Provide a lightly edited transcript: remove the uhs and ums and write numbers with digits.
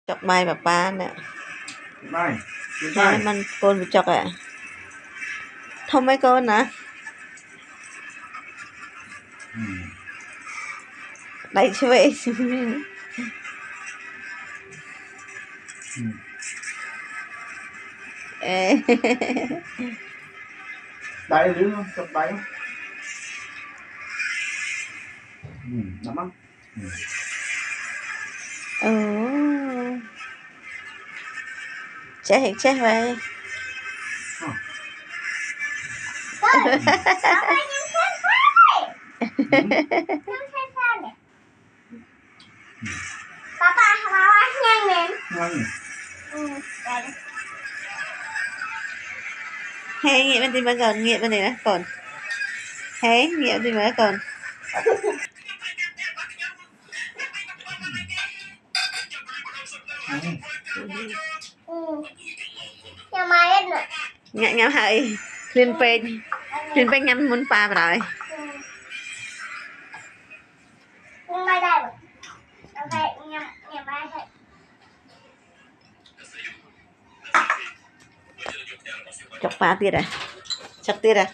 chọc bài bà ba nè Bài Nè mình con bị chọc à Thông mấy con nè Đấy chứ vậy Ê Đáy đứng không? Chọc đáy không? Nắm không? Chết vậy Papa nhanh lên. Hey, nghiệm bên tìm mà còn, nghiệm bên này nữa còn Hey, nghiệm tìm mà còn Nhưng mà hết rồi. Nhắm hơi Liên pênh nhắm muốn pa vào rồi Nhưng mà đây rồi. Ok, nhầm ai thôi. Chọc pa tiệt à Chọc tiệt à